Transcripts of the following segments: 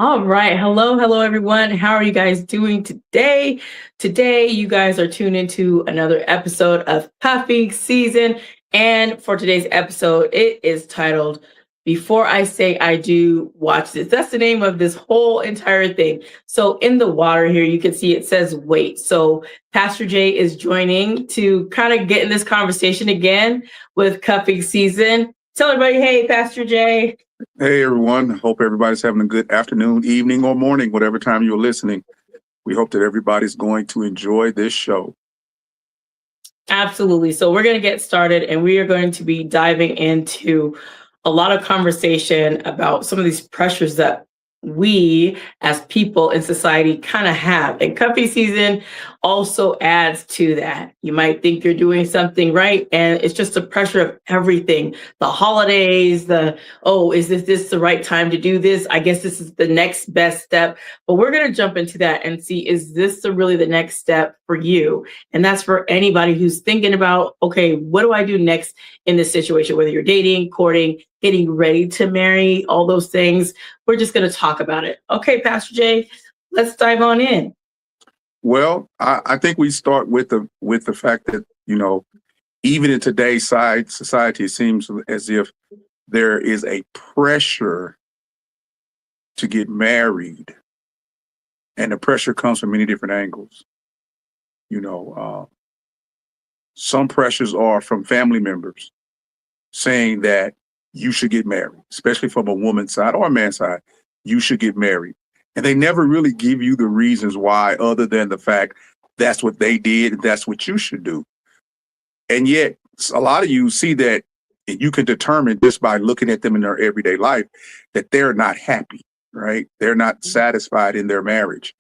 All right. Hello, everyone. How are you guys doing today? Today, you guys are tuned into another episode of Cuffing Season. And for today's episode, it is titled Before I Say I Do, Watch This. That's the name of this whole entire thing. So in the water here, you can see it says wait. So Pastor Jay is joining to kind of get in this conversation again with Cuffing Season. Tell everybody, hey, Pastor Jay. Hey everyone, hope everybody's having a good afternoon, evening, or morning, whatever time you're listening. We hope that everybody's going to enjoy this show. Absolutely. So we're going to get started and we are going to be diving into a lot of conversation about some of these pressures that we as people in society kind of have. And cuffing season also adds to that. You might think you're doing something right, and it's just the pressure of everything. The holidays, is this the right time to do this? I guess this is the next best step. But we're going to jump into that and see, is this really the next step for you? And that's for anybody who's thinking about, okay, what do I do next in this situation? Whether you're dating, courting, getting ready to marry, all those things. We're just going to talk about it. Okay, Pastor Jay, let's dive on in. Well, I think we start with the fact that, even in today's society, it seems as if there is a pressure to get married. And the pressure comes from many different angles. Some pressures are from family members saying that you should get married, especially from a woman's side or a man's side. You should get married. And they never really give you the reasons why, other than the fact that's what they did and that's what you should do. And yet, a lot of you see that you can determine just by looking at them in their everyday life that they're not happy, right? They're not satisfied in their marriage.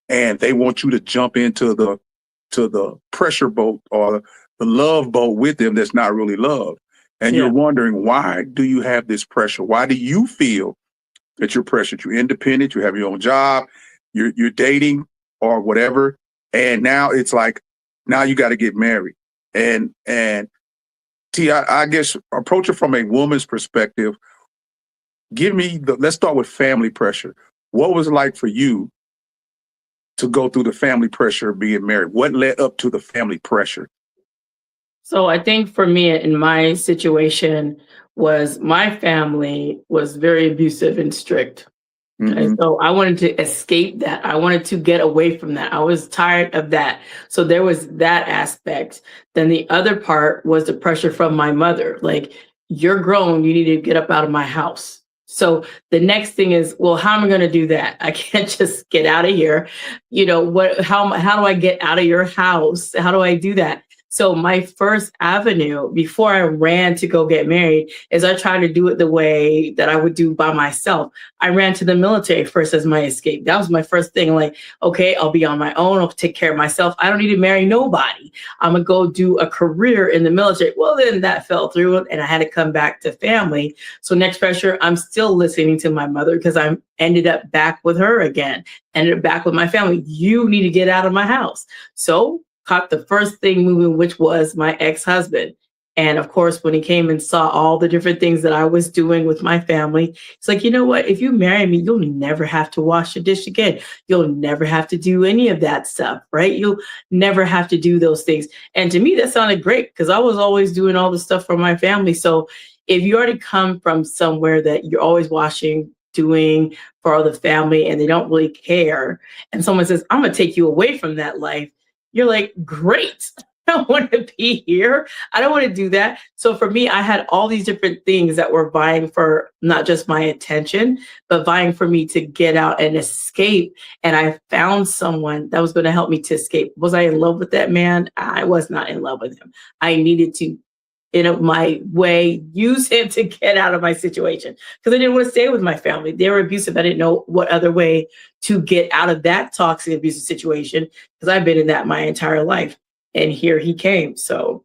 And they want you to jump into the pressure boat or the love boat with them that's not really love. And you're wondering, why do you have this pressure? Why do you feel that you're pressured? You're independent, you have your own job, you're dating or whatever. And now it's like, now you got to get married. And T, I guess approach it from a woman's perspective. Let's start with family pressure. What was it like for you to go through the family pressure of being married? What led up to the family pressure? So I think for me in my situation was my family was very abusive and strict. Mm-hmm. And so I wanted to escape that. I wanted to get away from that. I was tired of that. So there was that aspect. Then the other part was the pressure from my mother. Like, you're grown, you need to get up out of my house. So the next thing is, well, how am I going to do that? I can't just get out of here. How do I get out of your house? How do I do that? So my first avenue before I ran to go get married is I tried to do it the way that I would do by myself. I ran to the military first as my escape. That was my first thing. Like, okay, I'll be on my own. I'll take care of myself. I don't need to marry nobody. I'm going to go do a career in the military. Well, then that fell through and I had to come back to family. So next pressure, I'm still listening to my mother because I ended up back with her again, ended up back with my family. You need to get out of my house. So caught the first thing moving, which was my ex-husband. And of course, when he came and saw all the different things that I was doing with my family, it's like, you know what? If you marry me, you'll never have to wash a dish again. You'll never have to do any of that stuff, right? You'll never have to do those things. And to me, that sounded great because I was always doing all the stuff for my family. So if you already come from somewhere that you're always washing, doing for the family, and they don't really care, and someone says, I'm going to take you away from that life, you're like, great. I don't want to be here. I don't want to do that. So for me, I had all these different things that were vying for not just my attention, but vying for me to get out and escape. And I found someone that was going to help me to escape. Was I in love with that man? I was not in love with him. I needed to, in my way, use him to get out of my situation because I didn't want to stay with my family. They were abusive. I didn't know what other way to get out of that toxic, abusive situation because I've been in that my entire life. And here he came. So,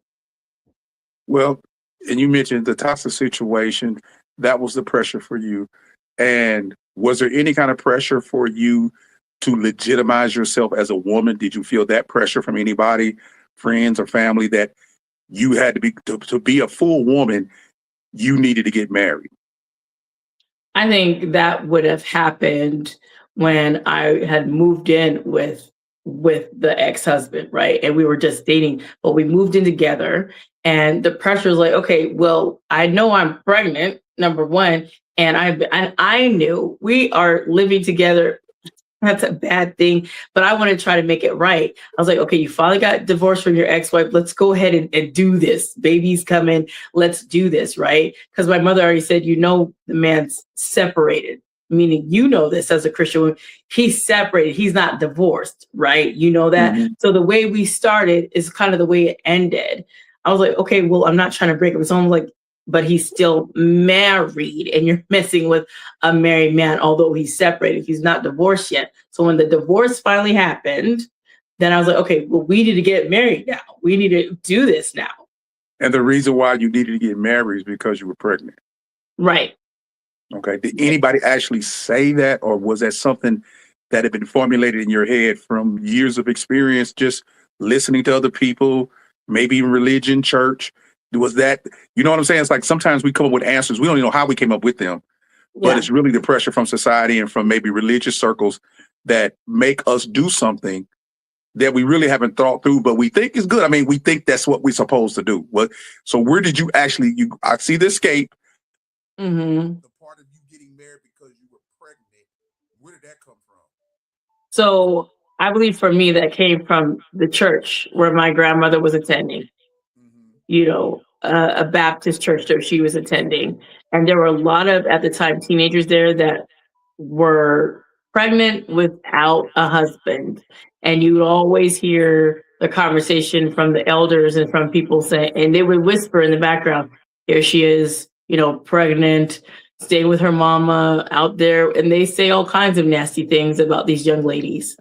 well, and you mentioned the toxic situation. That was the pressure for you. And was there any kind of pressure for you to legitimize yourself as a woman? Did you feel that pressure from anybody, friends or family, that you had to be a full woman, you needed to get married? I think that would have happened when I had moved in with the ex-husband, right? And we were just dating, but we moved in together and the pressure was like, okay, well, I know I'm pregnant, number one, and I knew we are living together. That's a bad thing, but I want to try to make it right. I was like, okay, you finally got divorced from your ex-wife. Let's go ahead and do this. Baby's coming. Let's do this, right? Because my mother already said, the man's separated, meaning this as a Christian woman. He's separated. He's not divorced, right? You know that. Mhm. So the way we started is kind of the way it ended. I was like, okay, well, I'm not trying to break up. It's almost like, but he's still married and you're messing with a married man, although he's separated. He's not divorced yet. So when the divorce finally happened, then I was like, okay, well, we need to get married now. We need to do this now. And the reason why you needed to get married is because you were pregnant. Right. Okay. Did anybody actually say that, or was that something that had been formulated in your head from years of experience, just listening to other people, maybe even religion, church? Was that, you know what I'm saying? It's like sometimes we come up with answers. We don't even know how we came up with them, but it's really the pressure from society and from maybe religious circles that make us do something that we really haven't thought through, but we think is good. I mean, we think that's what we're supposed to do. So where did you actually, I see the escape. Mm-hmm. The part of you getting married because you were pregnant, where did that come from? So I believe for me that came from the church where my grandmother was attending. A Baptist church that she was attending. And there were a lot of, at the time, teenagers there that were pregnant without a husband. And you would always hear the conversation from the elders and from people saying, and they would whisper in the background, here she is, pregnant, staying with her mama out there. And they say all kinds of nasty things about these young ladies.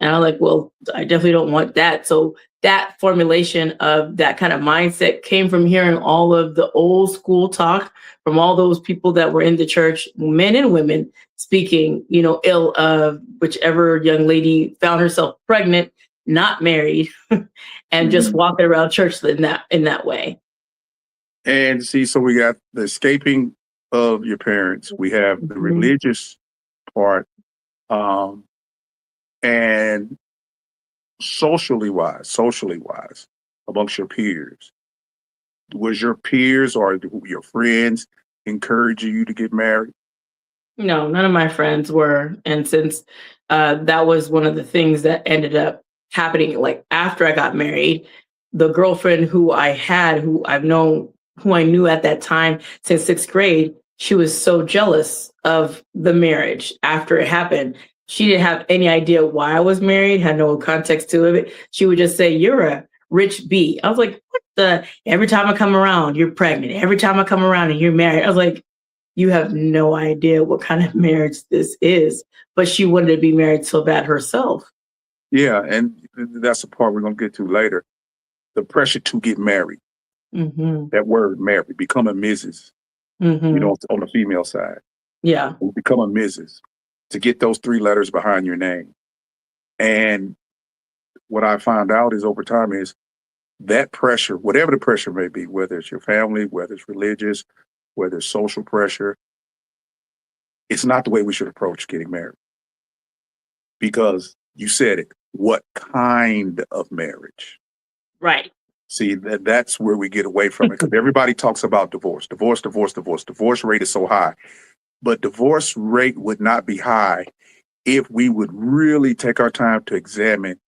And I'm like, well, I definitely don't want that. So that formulation of that kind of mindset came from hearing all of the old school talk from all those people that were in the church, men and women, speaking, ill of whichever young lady found herself pregnant, not married, and just walking around church in that way. And see, so we got the escaping of your parents. We have the religious part, and socially wise, amongst your peers. Was your peers or your friends encouraging you to get married? No, none of my friends were. And since that was one of the things that ended up happening, like after I got married, the girlfriend who I had, who I knew at that time since sixth grade, she was so jealous of the marriage after it happened. She didn't have any idea why I was married, had no context to it. She would just say, you're a rich B. I was like, what the? Every time I come around, you're pregnant. Every time I come around and you're married. I was like, you have no idea what kind of marriage this is. But she wanted to be married so bad herself. Yeah, and that's the part we're going to get to later. The pressure to get married. Mm-hmm. That word married, become a Mrs. Mm-hmm. On the female side. Yeah. Become a Mrs. to get those 3 letters behind your name. And what I found out is over time is that pressure, whatever the pressure may be, whether it's your family, whether it's religious, whether it's social pressure, it's not the way we should approach getting married. Because you said it, what kind of marriage? Right. See, that's where we get away from it, because everybody talks about divorce. Divorce rate is so high. But divorce rate would not be high if we would really take our time to examine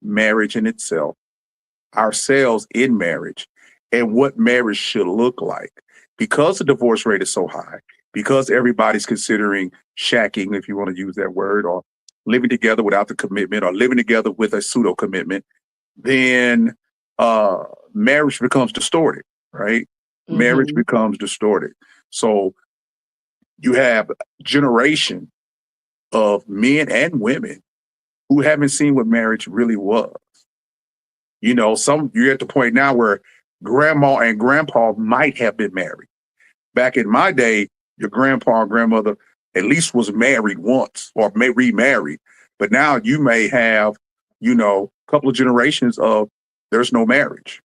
marriage in itself, ourselves in marriage, and what marriage should look like. Because the divorce rate is so high, because everybody's considering shacking, if you want to use that word, or living together without the commitment, or living together with a pseudo commitment, then marriage becomes distorted, right? Mm-hmm. Marriage becomes distorted. So you have a generation of men and women who haven't seen what marriage really was. You're at the point now where grandma and grandpa might have been married. Back in my day, your grandpa and grandmother at least was married once or may remarried. But now you may have, a couple of generations of there's no marriage.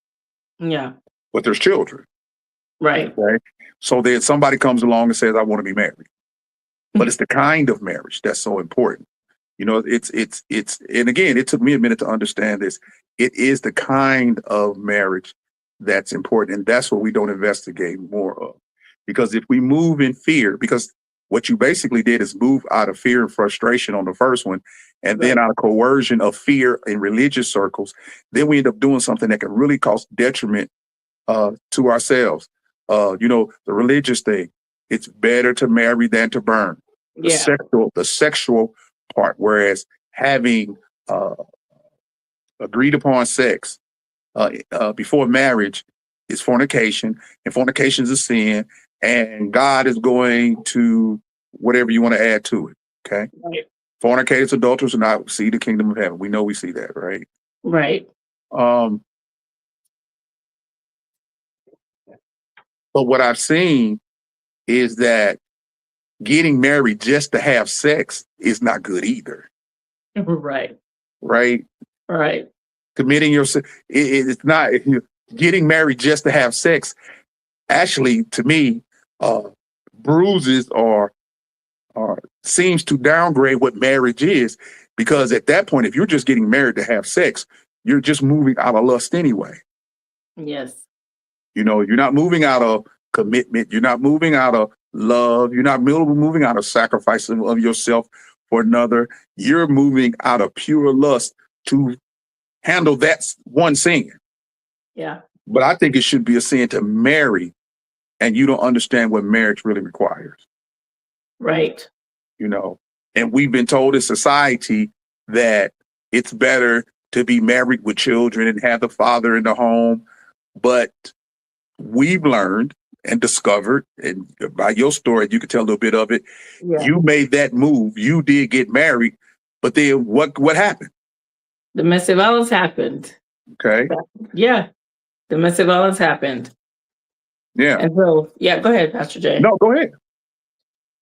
Yeah. But there's children. Right. Okay? So then somebody comes along and says, I want to be married. but it's the kind of marriage that's so important. You know, and again, it took me a minute to understand this. It is the kind of marriage that's important. And that's what we don't investigate more of. Because if we move in fear, because what you basically did is move out of fear and frustration on the first one, and then out of coercion of fear in religious circles, then we end up doing something that can really cause detriment to ourselves. You know, the religious thing, it's better to marry than to burn. The sexual part, whereas having agreed upon sex before marriage is fornication, and fornication is a sin, and God is going to whatever you want to add to it. Okay. Right. Fornicators, adulterers will not see the kingdom of heaven. We know we see that, right? Right. But what I've seen is that getting married just to have sex is not good either. Right. Right. Right. Committing yourself, it's not getting married just to have sex. Actually, to me, bruises or seems to downgrade what marriage is, because at that point, if you're just getting married to have sex, you're just moving out of lust anyway. Yes. You know, you're not moving out of commitment. You're not moving out of love. You're not moving out of sacrifice of yourself for another. You're moving out of pure lust to handle that one sin. Yeah. But I think it should be a sin to marry and you don't understand what marriage really requires. Right. You know, and we've been told in society that it's better to be married with children and have the father in the home. But we've learned and discovered, and by your story, you can tell a little bit of it. Yeah. You made that move. You did get married, but then what happened? Domestic violence happened. Okay. Yeah. Domestic violence happened. Yeah. And so, yeah, go ahead, Pastor Jay. No, go ahead.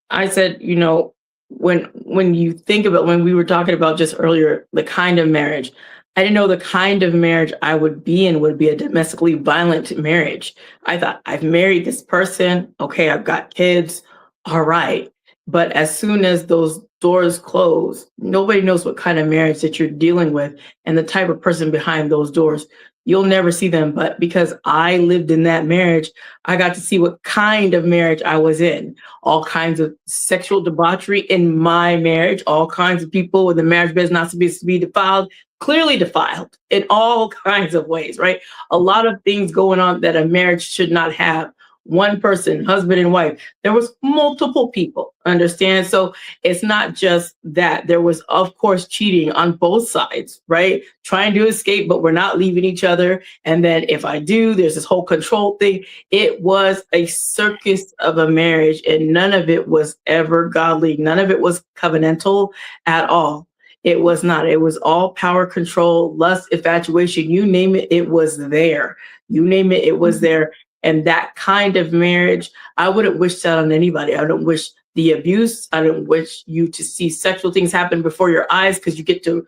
I said, you know, when you think about, when we were talking about just earlier, the kind of marriage, I didn't know the kind of marriage I would be in would be a domestically violent marriage. I thought, I've married this person. Okay, I've got kids. All right. But as soon as those doors close, nobody knows what kind of marriage that you're dealing with and the type of person behind those doors. You'll never see them. But because I lived in that marriage, I got to see what kind of marriage I was in. All kinds of sexual debauchery in my marriage, all kinds of people with the marriage bed not supposed to be defiled, clearly defiled in all kinds of ways, right? A lot of things going on that a marriage should not have. One person, husband and wife. There was multiple people, understand? So it's not just that. There was, of course, cheating on both sides, right? Trying to escape, but we're not leaving each other. And then if I do, there's this whole control thing. It was a circus of a marriage, and none of it was ever godly. None of it was covenantal at all. It was not. It was all power, control, lust, infatuation, you name it, it was there. You name it, it was there. And that kind of marriage, I wouldn't wish that on anybody. I don't wish the abuse. I don't wish you to see sexual things happen before your eyes, because you get to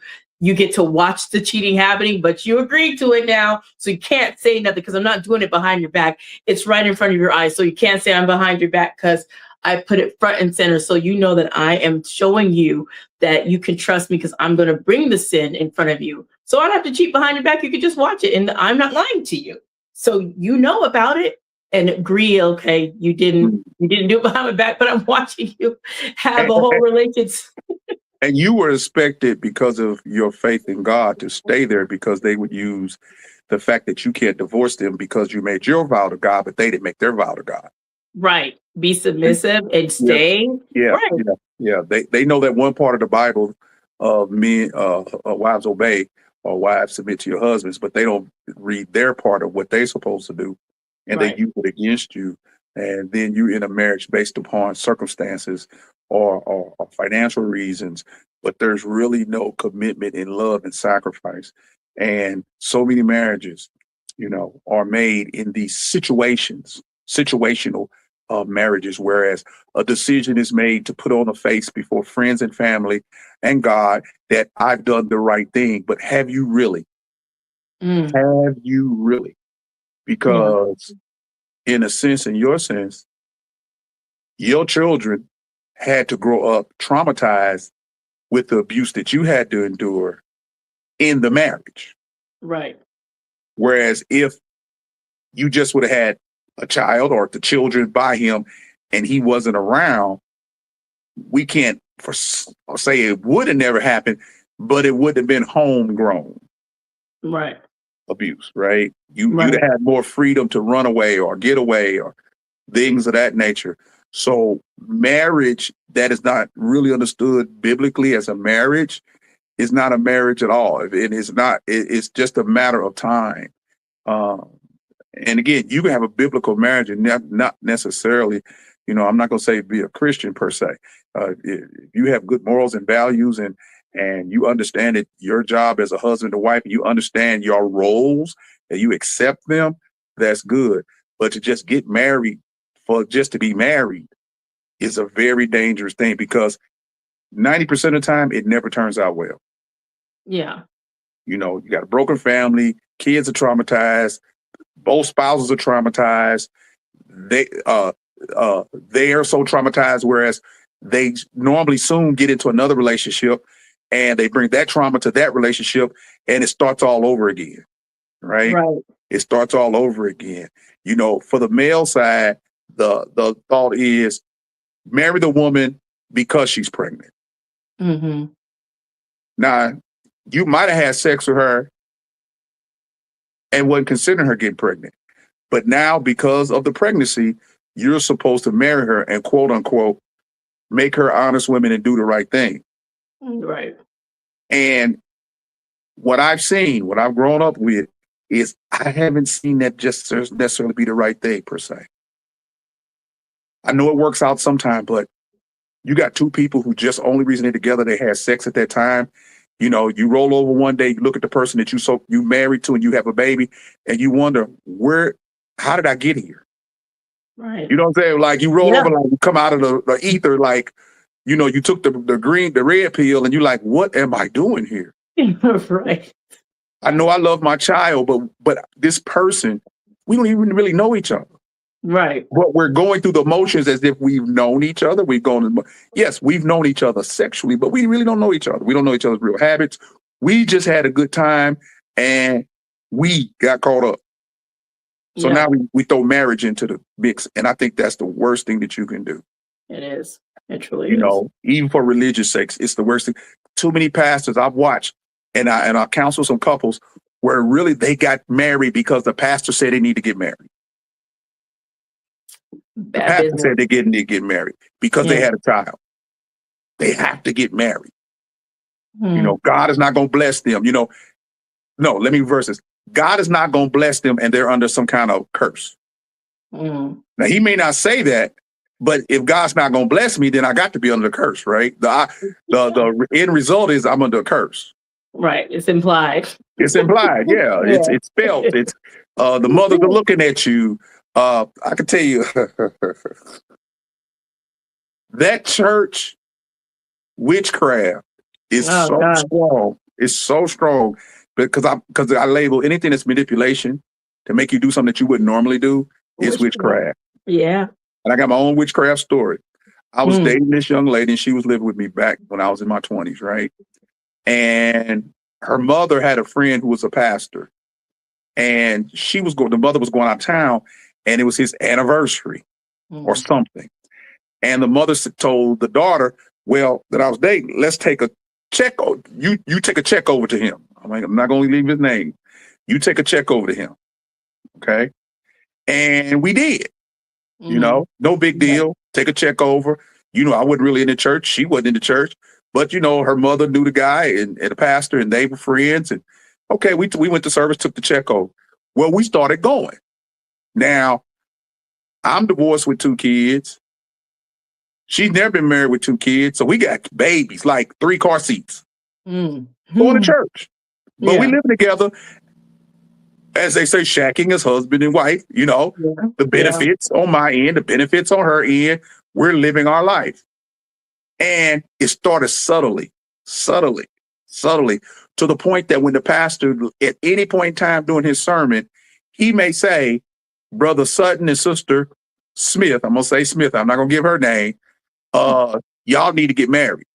watch the cheating happening, but you agreed to it now. So you can't say nothing, because I'm not doing it behind your back. It's right in front of your eyes. So you can't say I'm behind your back, because I put it front and center. So you know that I am showing you that you can trust me, because I'm going to bring the sin in front of you. So I don't have to cheat behind your back. You can just watch it, and I'm not lying to you. So you know about it and agree, okay, you didn't do it behind my back, but I'm watching you have a whole relationship. And you were expected, because of your faith in God, to stay there, because they would use the fact that you can't divorce them because you made your vow to God, but they didn't make their vow to God. Right. Be submissive and stay. Yeah. Right. Yeah. They know that one part of the Bible of men, wives obey, or wives submit to your husbands, but they don't read their part of what they're supposed to do. And They use it against you. And then you're in a marriage based upon circumstances or financial reasons, but there's really no commitment in love and sacrifice. And so many marriages, you know, are made in these situational marriages, whereas a decision is made to put on a face before friends and family and God that I've done the right thing. But have you really? Have you really? Because in a sense, in your sense, your children had to grow up traumatized with the abuse that you had to endure in the marriage. Right. Whereas if you just would have had a child or the children by him and he wasn't around, we can't say it would have never happened, but it would have been homegrown Right. abuse, right? You'd Right. have had more freedom to run away or get away or things of that nature. So marriage that is not really understood biblically as a marriage is not a marriage at all. It is not. It's just a matter of time. And again, you can have a biblical marriage and not necessarily, I'm not going to say be a Christian per se. If you have good morals and values and you understand that your job as a husband and wife, and you understand your roles and you accept them, that's good. But to just get married for just to be married is a very dangerous thing, because 90% of the time it never turns out well. Yeah. You got a broken family, kids are traumatized, both spouses are traumatized. They are so traumatized, whereas they normally soon get into another relationship and they bring that trauma to that relationship and it starts all over again. Right? Right. It starts all over again. For the male side, the thought is marry the woman because she's pregnant. Mm-hmm. Now, you might have had sex with her and wasn't considering her getting pregnant. But now, because of the pregnancy, you're supposed to marry her and, quote unquote, make her honest woman and do the right thing. Right. And what I've seen, what I've grown up with, is I haven't seen that just necessarily be the right thing per se. I know it works out sometime, but you got two people who just only reason they're together, they had sex at that time. You roll over one day, you look at the person that you married to and you have a baby and you wonder, how did I get here? Right. You know what I'm saying? Like you roll over, like you come out of the ether, like, you took the red pill and you're like, what am I doing here? Right. I know I love my child, but this person, we don't even really know each other. Right. But we're going through the motions as if we've known each other. We've known each other sexually, but we really don't know each other. We don't know each other's real habits. We just had a good time and we got caught up. So now we throw marriage into the mix. And I think that's the worst thing that you can do. It is. It truly is. Even for religious sakes, it's the worst thing. Too many pastors I've watched and I counsel some couples where really they got married because the pastor said they need to get married. The pastor said they need to get married because they had a child. They have to get married. God is not going to bless them. No, let me reverse this. God is not going to bless them and they're under some kind of curse. Now, he may not say that, but if God's not going to bless me, then I got to be under the curse, right? The end result is I'm under a curse. Right. It's implied. It's implied. Yeah. It's felt. It's the mothers are looking at you. I can tell you that church witchcraft is strong. It's so strong because I label anything that's manipulation to make you do something that you wouldn't normally do is witchcraft. Yeah. And I got my own witchcraft story. I was dating this young lady and she was living with me back when I was in my 20s, right? And her mother had a friend who was a pastor. And the mother was going out of town and it was his anniversary or something. And the mother told the daughter, well, that I was dating, let's take a check. You take a check over to him. I'm like, I'm not going to leave his name. You take a check over to him. Okay. And we did, no big deal. Take a check over. I wasn't really in the church. She wasn't in the church, but her mother knew the guy and the pastor and they were friends. And okay, we went to service, took the check over. Well, we started going. Now, I'm divorced with 2 kids. She's never been married with 2 kids. So we got babies, like 3 car seats. Going to church. But we living together, as they say, shacking as husband and wife, the benefits on my end, the benefits on her end. We're living our life. And it started subtly, to the point that when the pastor, at any point in time during his sermon, he may say, Brother Sutton and Sister Smith, I'm going to say Smith, I'm not going to give her name, y'all need to get married.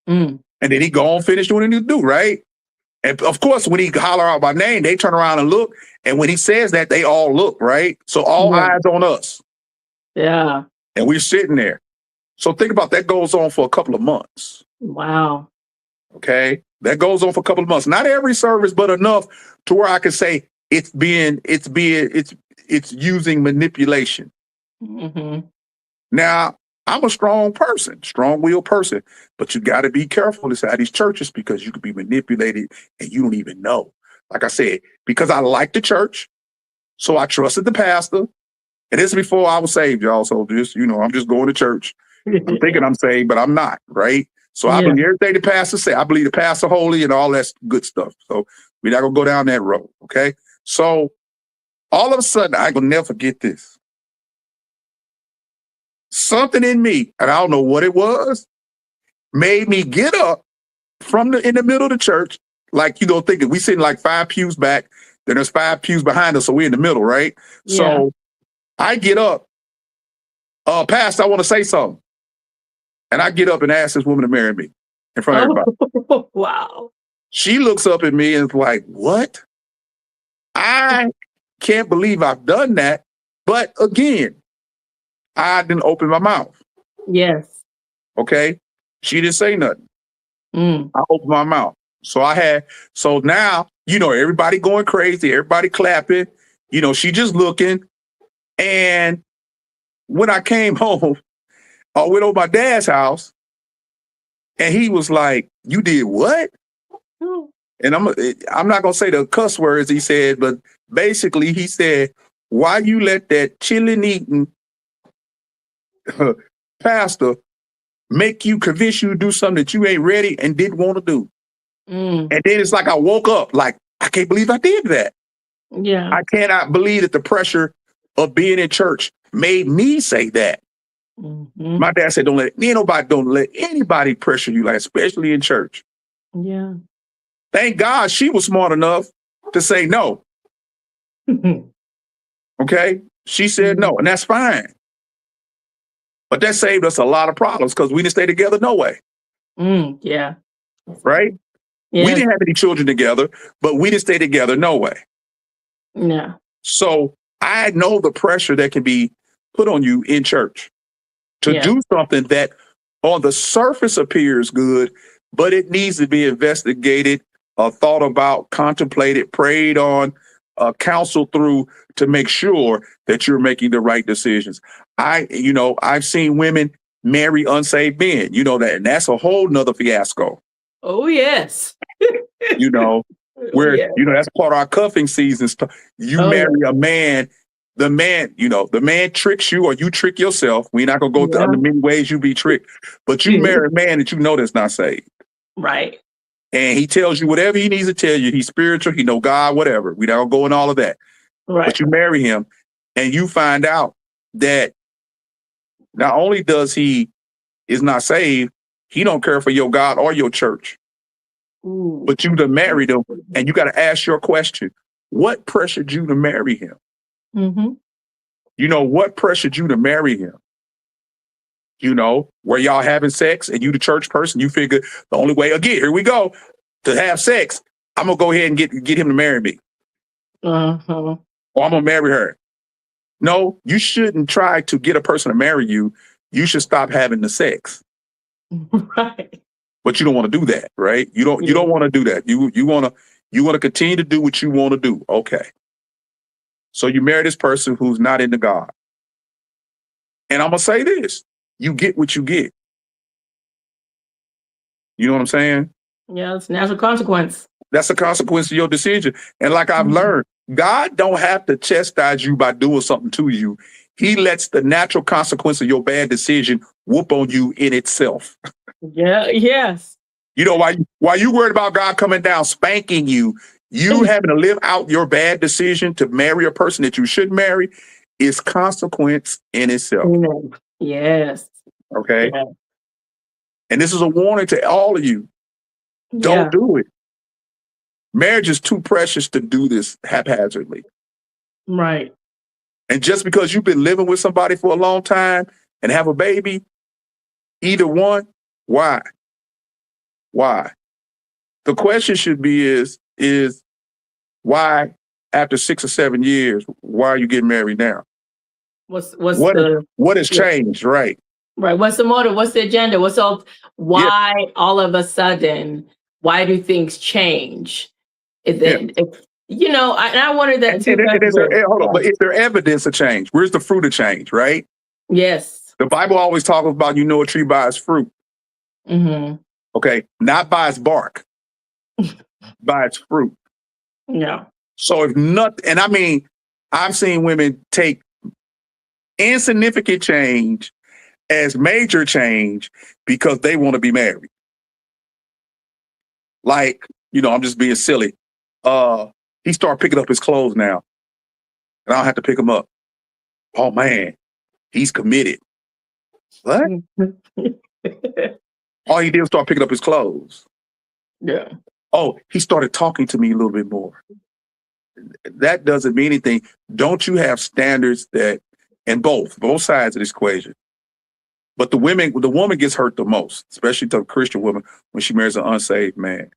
Mm. And then he go on, finish doing what he need to do, right? And of course, when he holler out my name, they turn around and look. And when he says that, they all look, right? So all Yeah. eyes on us. Yeah. And we're sitting there. So think about that goes on for a couple of months. Wow. Okay. That goes on for a couple of months. Not every service, but enough to where I can say it's using manipulation. Mm-hmm. Now, I'm a strong-willed person, but you got to be careful inside these churches because you could be manipulated and you don't even know. Like I said, because I like the church, so I trusted the pastor. And this is before I was saved, y'all. So just, I'm just going to church. I'm thinking I'm saved, but I'm not, right? So I believe everything the pastor said. I believe the pastor holy and all that good stuff. So we're not going to go down that road, okay? So all of a sudden, I will never forget this. Something in me, and I don't know what it was, made me get up in the middle of the church, like, thinking we sitting like 5 pews back, then there's 5 pews behind us, so we're in the middle, right? Yeah. So I get up, Pastor, I want to say something. And I get up and ask this woman to marry me in front of everybody. Wow. She looks up at me and is like, what? I can't believe I've done that. But again, I didn't open my mouth. Yes. Okay. She didn't say nothing. Mm. I opened my mouth. So now, everybody going crazy, everybody clapping, she just looking. And when I came home, I went over my dad's house and he was like, you did what? Mm. And I'm not going to say the cuss words he said, but basically he said, why you let that chilling eating pastor make you convince you to do something that you ain't ready and didn't want to do? Mm. And then it's like I woke up like, I can't believe I did that. Yeah. I cannot believe that the pressure of being in church made me say that. Mm-hmm. My dad said, don't let anybody pressure you, like especially in church. Yeah. Thank God she was smart enough to say no. Okay. She said no, and that's fine. But that saved us a lot of problems because we didn't stay together no way. Yeah. Right? Yes. We didn't have any children together, but we didn't stay together no way. Yeah. So I know the pressure that can be put on you in church to do something that on the surface appears good, but it needs to be investigated, thought about, contemplated, prayed on, counseled through to make sure that you're making the right decisions. I've seen women marry unsaved men, that, and that's a whole nother fiasco. Oh, yes. Where, that's part of our cuffing season. You marry a man, the man tricks you or you trick yourself. We're not going to go through the many ways you be tricked, but you marry a man that that's not saved. Right. And he tells you whatever he needs to tell you. He's spiritual. He know God, whatever. We don't go in all of that. Right. But you marry him and you find out that not only does he is not saved, he don't care for your God or your church. Ooh. But you done married him, and you got to ask your question: what pressured you to marry him? Mm-hmm. What pressured you to marry him? Were y'all having sex, and you the church person? You figure the only way, again, here we go, to have sex, I'm gonna go ahead and get him to marry me, or I'm gonna marry her. No, you shouldn't try to get a person to marry you. You should stop having the sex. Right. But you don't want to do that, right? You don't want to do that. You want to continue to do what you want to do. Okay. So you marry this person who's not into God. And I'm going to say this, you get what you get. You know what I'm saying? Yeah, it's natural consequence. That's a consequence of your decision. And like I've learned, God don't have to chastise you by doing something to you. He lets the natural consequence of your bad decision whoop on you in itself. Yeah. Yes. While you worried about God coming down, spanking you having to live out your bad decision to marry a person that you shouldn't marry is consequence in itself. Yes. Okay. Yeah. And this is a warning to all of you. Don't do it. Marriage is too precious to do this haphazardly. Right. And just because you've been living with somebody for a long time and have a baby, Either one. Why? Why? The question should be is why after 6 or 7 years, why are you getting married now? What's What the what has yeah, changed, right? right? What's the motive? What's the agenda? Yeah, Why all of a sudden? Why do things change? yeah. I wondered that too, And Pastor is there, Greg. hold on, Yeah. but is there evidence of change? Where's the fruit of change, right? Yes. The Bible always talks about you know a tree by its fruit. Mm-hmm. Okay, not by its bark, by its fruit. Yeah. So if not, and I mean, I've seen women take insignificant change as major change because they want to be married. Like, I'm just being silly. He started picking up his clothes now, and I don't have to pick them up. Oh man, he's committed. What? All he did was start picking up his clothes. Yeah. Oh, he started talking to me a little bit more. That doesn't mean anything. Don't you have standards that, and both sides of this equation? But the woman gets hurt the most, especially to a Christian woman, when she marries an unsaved man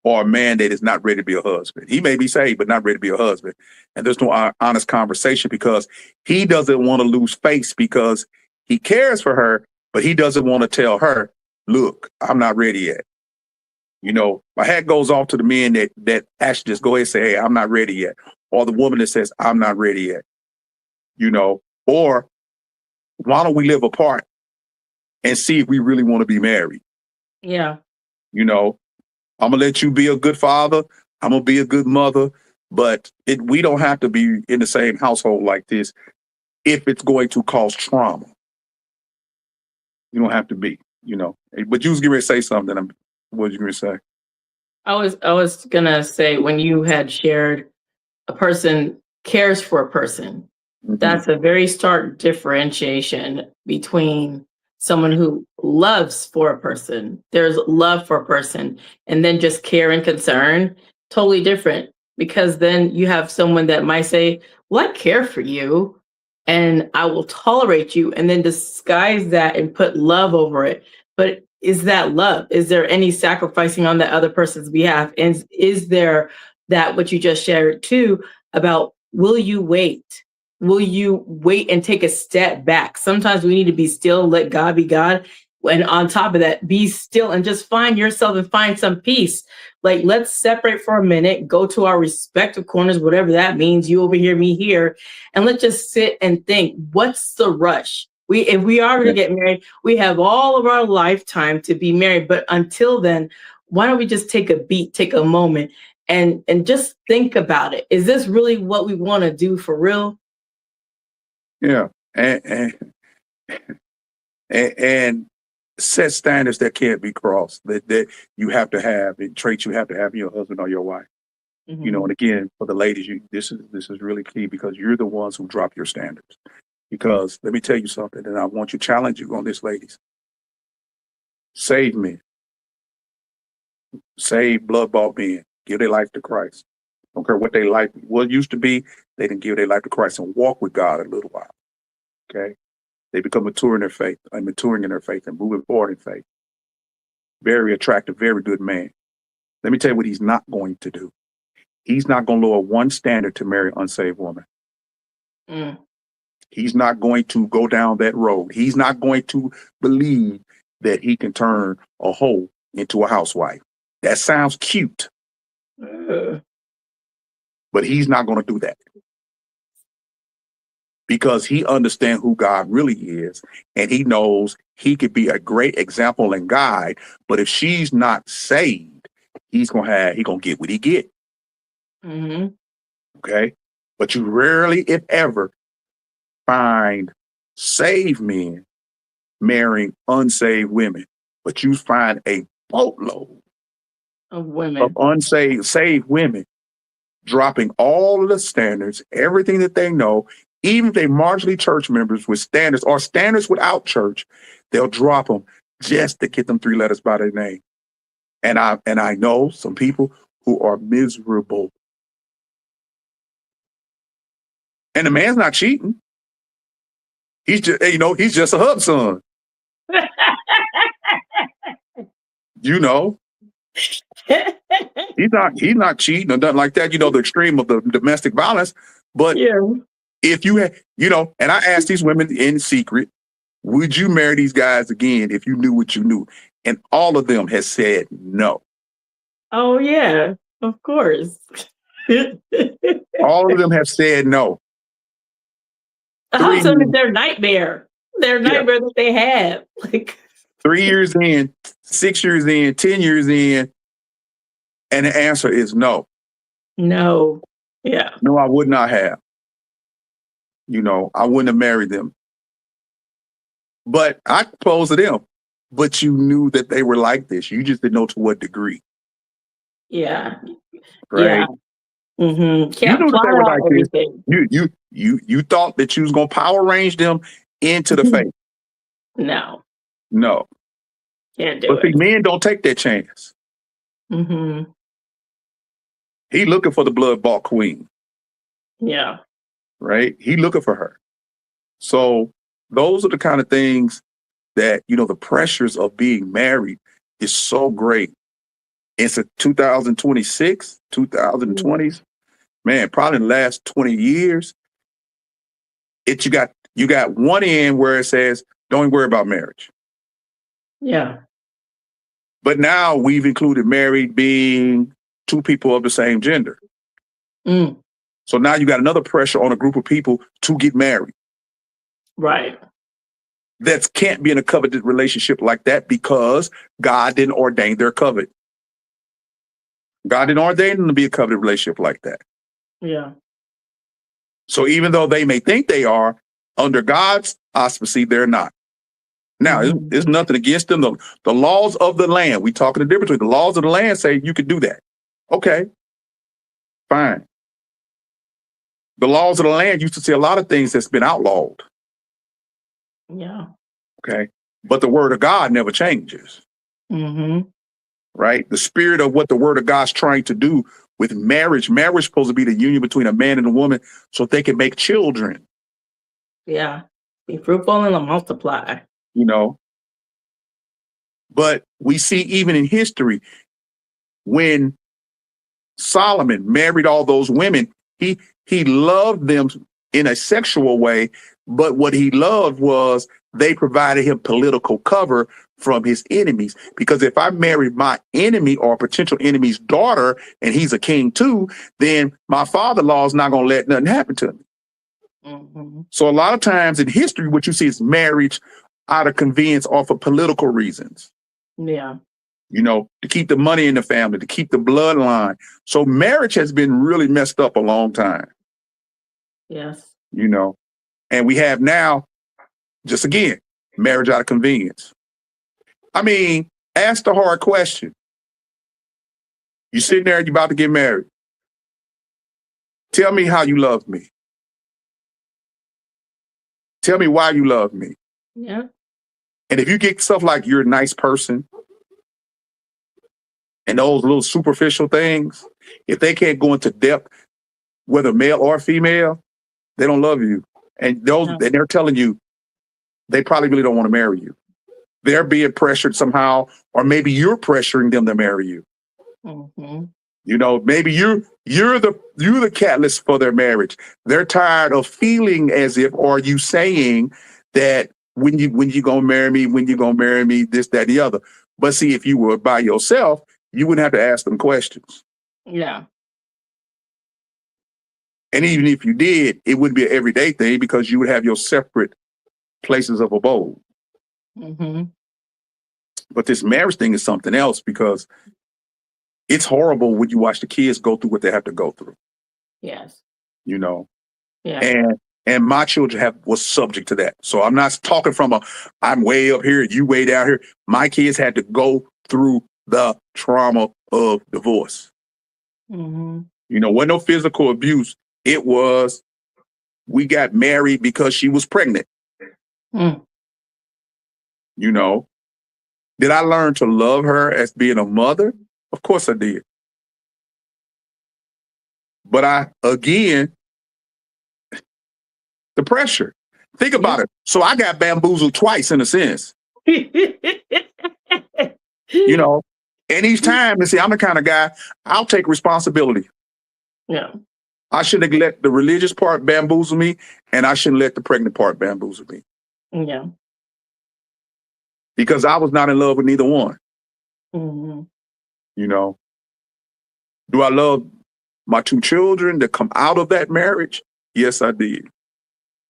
or a man that is not ready to be a husband. He may be saved, but not ready to be a husband. And there's no honest conversation because he doesn't want to lose face because he cares for her, but he doesn't want to tell her, look, I'm not ready yet. My hat goes off to the men that actually just go ahead and say, hey, I'm not ready yet. Or the woman that says, I'm not ready yet. Or why don't we live apart and see if we really want to be married? Yeah. I'm gonna let you be a good father. I'm gonna be a good mother, but we don't have to be in the same household like this if it's going to cause trauma. You don't have to be, But you was getting ready to say something. What was you going to say? I was gonna say when you had shared a person cares for a person, Mm-hmm. that's a very stark differentiation between someone who loves for a person. There's love for a person, and then just care and concern, totally different. Because then you have someone that might say, well, I care for you and I will tolerate you, and then disguise that and put love over it. But is that love? Is there any sacrificing on the other person's behalf? And is there that what you just shared too about will you wait? Will you wait and take a step back? Sometimes we need to be still, let God be God. And on top of that, be still and just find yourself and find some peace. Like, let's separate for a minute, go to our respective corners, whatever that means, you over here, me here, and let's just sit and think, what's the rush? If we are going to get married, we have all of our lifetime to be married. But until then, why don't we just take a beat, take a moment, and just think about it? Is this really what we want to do for real? Yeah, and set standards that can't be crossed. That you have to have, and traits you have to have in your husband or your wife. Mm-hmm. And again, for the ladies, this is really key because you're the ones who drop your standards. Because let me tell you something, and I want to challenge you on this, ladies. Save men. Save blood-bought men. Give their life to Christ. Don't care what their life used to be, they can give their life to Christ and walk with God a little while. Okay? They become mature in their faith, and maturing in their faith and moving forward in faith. Very attractive, very good man. Let me tell you what he's not going to do. He's not going to lower one standard to marry an unsaved woman. Mm. He's not going to go down that road. He's not going to believe that he can turn a hoe into a housewife. That sounds cute, but he's not going to do that because he understands who God really is, and he knows he could be a great example and guide. But if she's not saved, he's gonna get what he get. Mm-hmm. Okay, but you rarely, if ever, find saved men marrying unsaved women, but you find a boatload Of women. of saved women dropping all of the standards, everything that they know, even if they marginally church members with standards or standards without church, they'll drop them just to get them 3 letters by their name. And I know some people who are miserable. And the man's not cheating. He's just a hub son. You know, he's not cheating or nothing like that. You know, the extreme of the domestic violence. But Yeah. if you had, you know, and I asked these women in secret, would you marry these guys again if you knew what you knew? And all of them has said no. Oh yeah, of course. All of them have said no. How soon is their nightmare? Their Yeah. nightmare that they have. Like 3 years in, 6 years in, 10 years in, and the answer is no. no. Yeah. No, I would not have. You know, I wouldn't have married them. But I proposed to them. But you knew that they were like this. You just didn't know to what degree. Yeah. Right? Yeah. Mm-hmm. You Can't knew that plot they were out like everything. this. You thought that you was gonna power range them into the faith. No. No. Can't do But see, it. men don't take that chance. Mm-hmm. He looking for the blood-bought queen. Yeah. Right? He looking for her. So those are the kind of things that, you know, the pressures of being married is so great. It's a 2026, 2020s, man, probably in the last 20 years. You got one end where it says, don't worry about marriage. Yeah. But now we've included married being two people of the same gender. Mm. So now you got another pressure on a group of people to get married. Right. That can't be in a covenant relationship like that because God didn't ordain their covenant. God didn't ordain them to be a covenant relationship like that. Yeah. So even though they may think they are, under God's auspices, they're not. Now, there's nothing against them. The laws of the land, we talking the difference between the laws of the land say you can do that. Okay, fine. The laws of the land used to say a lot of things that's been outlawed. Yeah. Okay, but the word of God never changes. Mm-hmm. Right? The spirit of what the word of God's trying to do with marriage. Marriage is supposed to be the union between a man and a woman so they can make children. Yeah. Be fruitful and multiply. You know. But we see even in history, when Solomon married all those women, he loved them in a sexual way, but what he loved was they provided him political cover from his enemies. Because if I married my enemy or potential enemy's daughter and he's a king too, then my father-in-law is not going to let nothing happen to me. Mm-hmm. So a lot of times in history, what you see is marriage out of convenience or for political reasons. Yeah. You know, to keep the money in the family, to keep the bloodline. So marriage has been really messed up a long time. Yes. You know, and we have now, just again, marriage out of convenience. I mean, ask the hard question. You sitting there, you about to get married. Tell me how you love me. Tell me why you love me. Yeah. And if you get stuff like you're a nice person and those little superficial things, if they can't go into depth, whether male or female, they don't love you. And they're telling you they probably really don't want to marry you. They're being pressured somehow, or maybe you're pressuring them to marry you. Mm-hmm. You know, maybe you're the catalyst for their marriage. They're tired of feeling as if, or you saying that when you gonna marry me, this, that, the other. But see, if you were by yourself, you wouldn't have to ask them questions. Yeah. And even if you did, it wouldn't be an everyday thing because you would have your separate places of abode. Mm-hmm. But this marriage thing is something else because it's horrible when you watch the kids go through what they have to go through. Yes. You know? Yeah. And my children was subject to that. So I'm not talking from I'm way up here, you way down here. My kids had to go through the trauma of divorce. Mm-hmm. You know, wasn't no physical abuse. It was, we got married because she was pregnant. Mm. You know, did I learn to love her as being a mother? Of course I did. But the pressure. Think about it. So I got bamboozled twice in a sense. You know, And each time, and see, I'm the kind of guy, I'll take responsibility. Yeah. I shouldn't let the religious part bamboozle me, and I shouldn't let the pregnant part bamboozle me. Yeah. Because I was not in love with neither one. Mm-hmm. You know, do I love my 2 children that come out of that marriage? Yes, I did.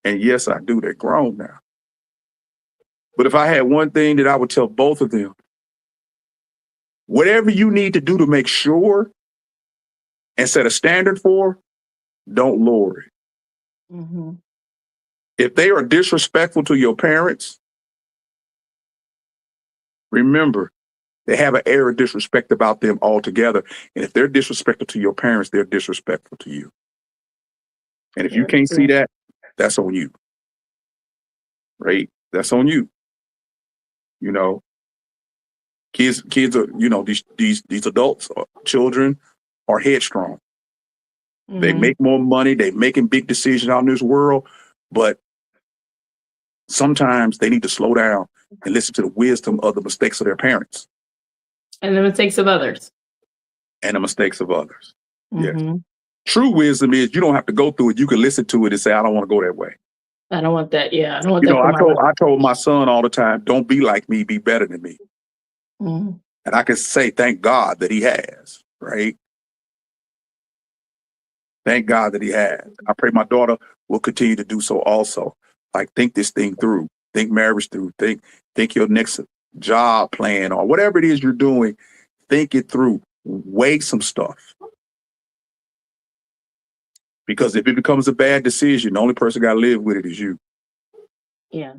And yes, I do. They're grown now. But if I had one thing that I would tell both of them, whatever you need to do to make sure and set a standard for, don't lower it. Mm-hmm. If they are disrespectful to your parents, remember, they have an air of disrespect about them altogether. And if they're disrespectful to your parents, they're disrespectful to you. And if you can't see that, that's on you. Right? That's on you. You know, kids are, you know, these adults, children are headstrong. Mm-hmm. They make more money. They're making big decisions out in this world, but sometimes they need to slow down and listen to the wisdom of the mistakes of their parents. And the mistakes of others. And the mistakes of others. Mm-hmm. Yes. True wisdom is you don't have to go through it. You can listen to it and say, I don't want to go that way. I don't want that. Yeah. I don't want you that. know, I told my son all the time, don't be like me, be better than me. Mm-hmm. And I can say, thank God that he has, right? Thank God that he has. I pray my daughter will continue to do so also. Like, think this thing through, think marriage through, think your next job plan or whatever it is you're doing, think it through, weigh some stuff. Because if it becomes a bad decision, the only person got to live with it is you. Yeah.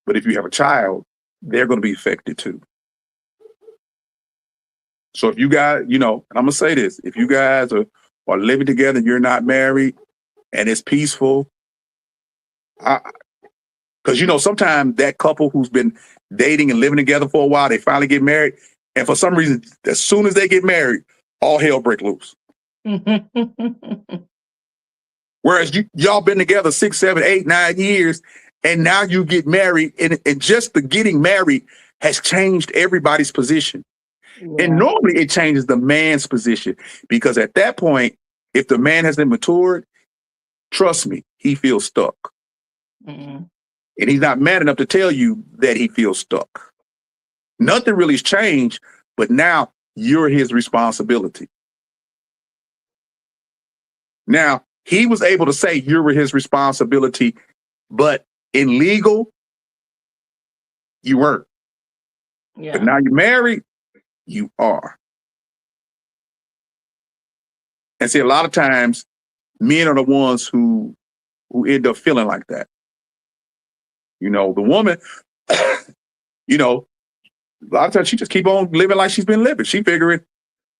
But if you have a child, they're going to be affected too. So if you guys, you know, and I'm going to say this, if you guys are living together and you're not married and it's peaceful, because, you know, sometimes that couple who's been dating and living together for a while, they finally get married. And for some reason, as soon as they get married, all hell break loose. Whereas y'all been together 6, 7, 8, 9 years, and now you get married, and just the getting married has changed everybody's position. Yeah. And normally it changes the man's position, because at that point, if the man hasn't matured, trust me, he feels stuck. Mm-hmm. And he's not man enough to tell you that he feels stuck. Nothing really has changed, but now you're his responsibility. Now, he was able to say you were his responsibility, but in legal, you weren't. Yeah. But now you're married, you are. And see, a lot of times, men are the ones who end up feeling like that. You know, the woman, you know, a lot of times she just keep on living like she's been living. She figuring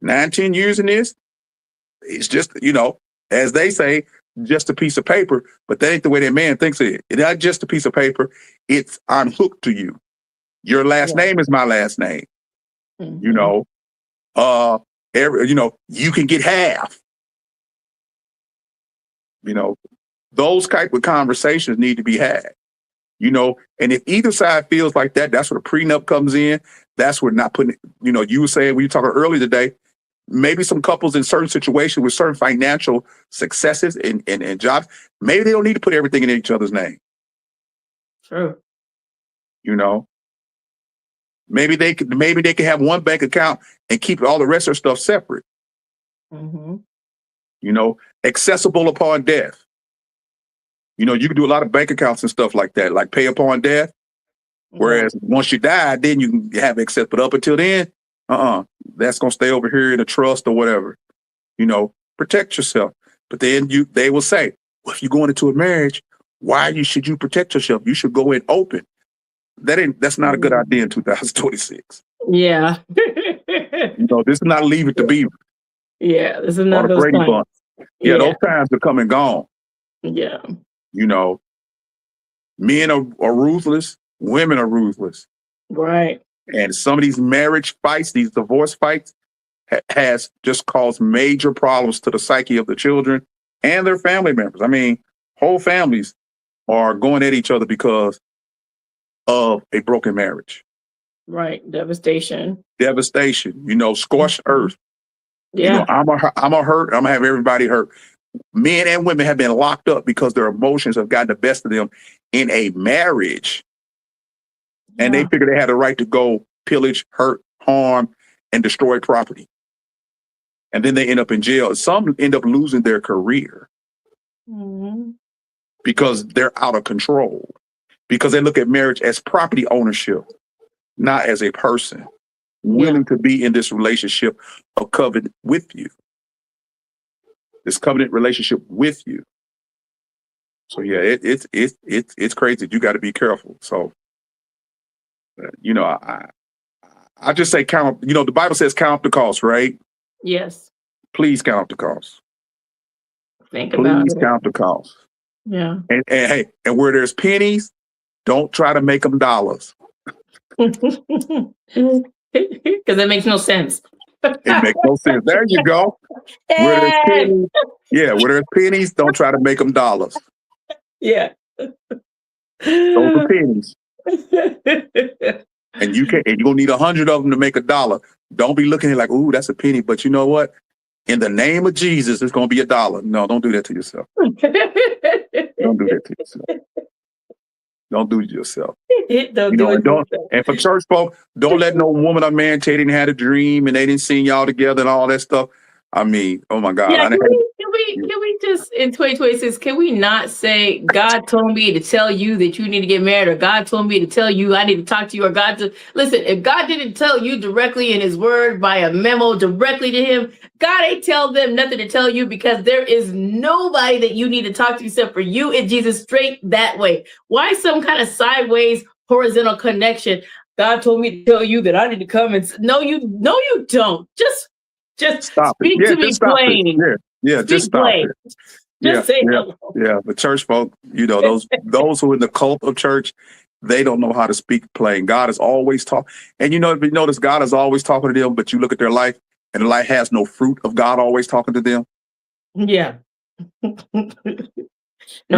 9, 10 years in this, it's just, you know, as they say, just a piece of paper, but that ain't the way that man thinks it. It's not just a piece of paper. It's I'm hooked to you. Your last name is my last name. Mm-hmm. You know, you know, you can get half. You know, those type of conversations need to be had. You know, and if either side feels like that, that's where the prenup comes in. That's where not putting, you know, you were saying, we were talking earlier today, maybe some couples in certain situations with certain financial successes and jobs, maybe they don't need to put everything in each other's name. True. You know, maybe they could have one bank account and keep all the rest of their stuff separate. Mm-hmm. You know, accessible upon death. You know, you can do a lot of bank accounts and stuff like that, like pay upon death. Whereas once you die, then you can have access. But up until then, that's going to stay over here in a trust or whatever. You know, protect yourself. But then they will say, well, if you're going into a marriage, why should you protect yourself? You should go in open. That's not a good idea in 2026. Yeah. You know, this is not Leave It to Beaver. Yeah, this is not those Brady Bunch. Yeah, those times are come and gone. Yeah. You know, men are ruthless, women are ruthless. Right. And some of these marriage fights, these divorce fights, has just caused major problems to the psyche of the children and their family members. I mean, whole families are going at each other because of a broken marriage. Right. Devastation. Devastation, scorched earth. Yeah. I'm a hurt. I'm gonna have everybody hurt. Men and women have been locked up because their emotions have gotten the best of them in a marriage. And they figure they had the right to go pillage, hurt, harm, and destroy property. And then they end up in jail. Some end up losing their career because they're out of control. Because they look at marriage as property ownership, not as a person willing to be in this relationship of covenant with you. This covenant relationship with you. So yeah, it's crazy. You got to be careful. So, I just say count. The Bible says count up the cost, right? Yes. Please count up the cost. Think about it. Please count the cost. Yeah. And hey, and where there's pennies, don't try to make them dollars. Because that makes no sense. It makes no sense. There you go. Where there's pennies, don't try to make them dollars. Yeah. Those are pennies. And you're gonna need 100 of them to make $1. Don't be looking at it like, ooh, that's a penny. But you know what? In the name of Jesus, it's gonna be $1. No, don't do that to yourself. Don't do that to yourself. Don't do it to yourself. And for church folk, don't let no woman or man tell you they didn't have a dream and they didn't see y'all together and all that stuff. I mean, oh my God. Yeah, can we just in 2026, can we not say God told me to tell you that you need to get married, or God told me to tell you I need to talk to you, or listen, if God didn't tell you directly in his word by a memo directly to him, God ain't tell them nothing to tell you, because there is nobody that you need to talk to except for you and Jesus, straight that way. Why some kind of sideways horizontal connection? God told me to tell you that I need to come and no, you don't. Just stop speak it. to me plain. Just stop it. Just say hello. Yeah, the church folk, those who are in the cult of church, they don't know how to speak plain. God is always talking. And if you notice, God is always talking to them, but you look at their life and the life has no fruit of God always talking to them. Yeah. No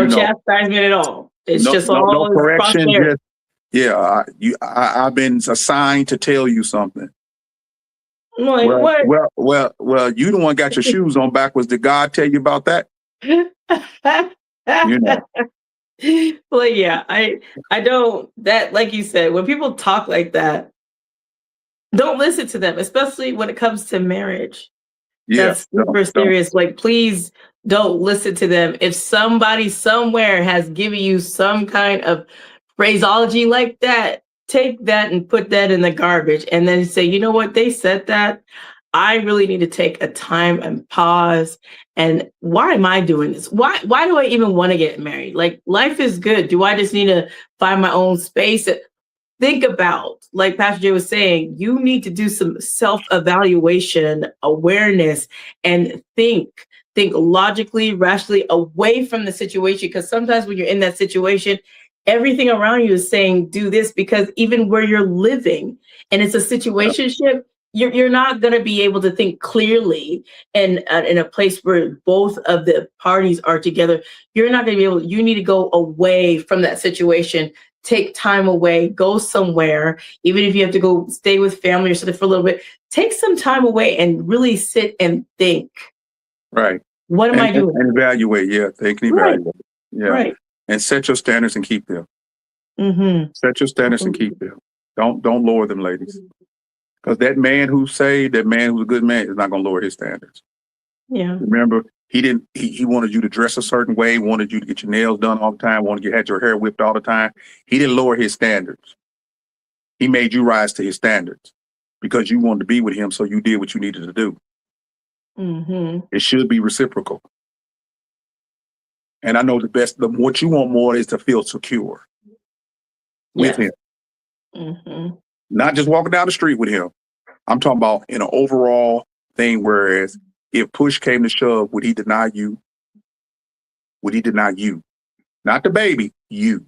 chastisement at all. It's just all no correction. I've been assigned to tell you something. Like, well, you the one got your shoes on backwards. Did God tell you about that? Well, yeah, I don't, that, like you said, when people talk like that, don't listen to them, especially when it comes to marriage. That's super serious. Like, please don't listen to them. If somebody somewhere has given you some kind of phraseology like that, take that and put that in the garbage, and then say, you know what, they said that. I really need to take a time and pause. And why am I doing this? Why do I even want to get married? Like, life is good. Do I just need to find my own space? Think about, like Pastor Jay was saying, you need to do some self-evaluation, awareness, and think logically, rationally, away from the situation. Because sometimes when you're in that situation, everything around you is saying, do this, because even where you're living and it's a situationship, you're not going to be able to think clearly in a place where both of the parties are together. You're not going to be able, you need to go away from that situation, take time away, go somewhere, even if you have to go stay with family or something for a little bit, take some time away and really sit and think. Right. What am I doing? And evaluate. Yeah. Think and evaluate. Right. Yeah. Right. And set your standards and keep them. Set your standards and keep them. Don't lower them, ladies. Because that man who's saved, that man who's a good man, is not going to lower his standards. Yeah. Remember, he wanted you to dress a certain way, wanted you to get your nails done all the time, wanted you to have your hair whipped all the time. He didn't lower his standards. He made you rise to his standards because you wanted to be with him, so you did what you needed to do. It should be reciprocal. And I know what you want more is to feel secure with him. Not just walking down the street with him. I'm talking about in an overall thing, whereas if push came to shove, would he deny you? Would he deny you? Not the baby, you.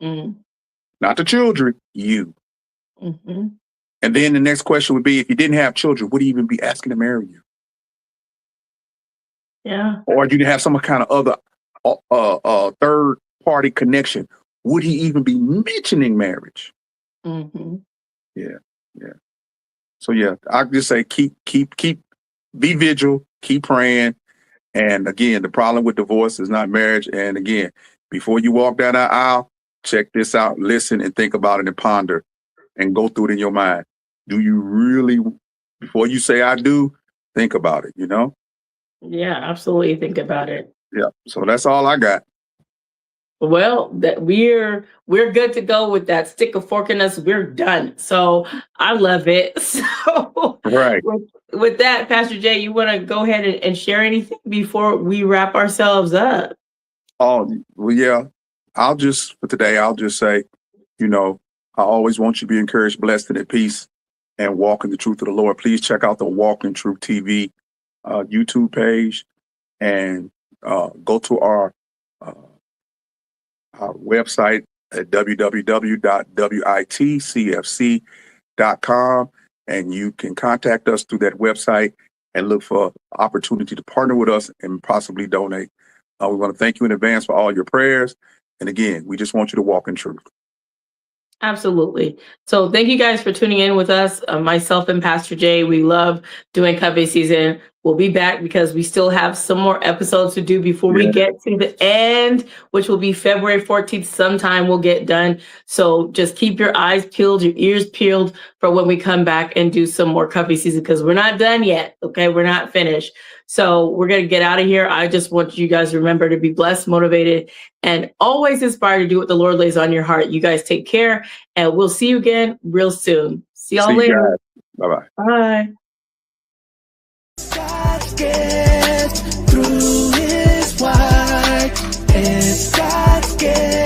Not the children, you. And then the next question would be, if you didn't have children, would he even be asking to marry you? Yeah. Or you didn't have some kind of other third party connection, would he even be mentioning marriage? Yeah. Yeah. So yeah, I just say keep, be vigilant, keep praying. And again, the problem with divorce is not marriage. And again, before you walk down that aisle, check this out, listen and think about it and ponder and go through it in your mind. Do you really, before you say I do, think about it, Yeah, absolutely. Think about it. Yeah. So that's all I got. Well, that we're good to go with that. Stick a fork in us. We're done. So I love it. So Right. with that, Pastor Jay, you want to go ahead and share anything before we wrap ourselves up? Oh, well, yeah. For today, I'll just say, I always want you to be encouraged, blessed, and at peace and walk in the truth of the Lord. Please check out the Walk in Truth TV YouTube page and go to our website at www.witcfc.com, and you can contact us through that website and look for opportunity to partner with us and possibly donate. We want to thank you in advance for all your prayers. And again, we just want you to walk in truth. Absolutely. So thank you guys for tuning in with us. Myself and Pastor Jay, we love doing Covet Season. We'll be back because we still have some more episodes to do before we get to the end, which will be February 14th. Sometime we'll get done. So just keep your eyes peeled, your ears peeled for when we come back and do some more Covet Season, because we're not done yet. Okay, we're not finished. So we're going to get out of here. I just want you guys to remember to be blessed, motivated, and always inspired to do what the Lord lays on your heart. You guys take care, and we'll see you again real soon. See y'all later. Bye-bye. Bye. God gets through his word. It's God's gift.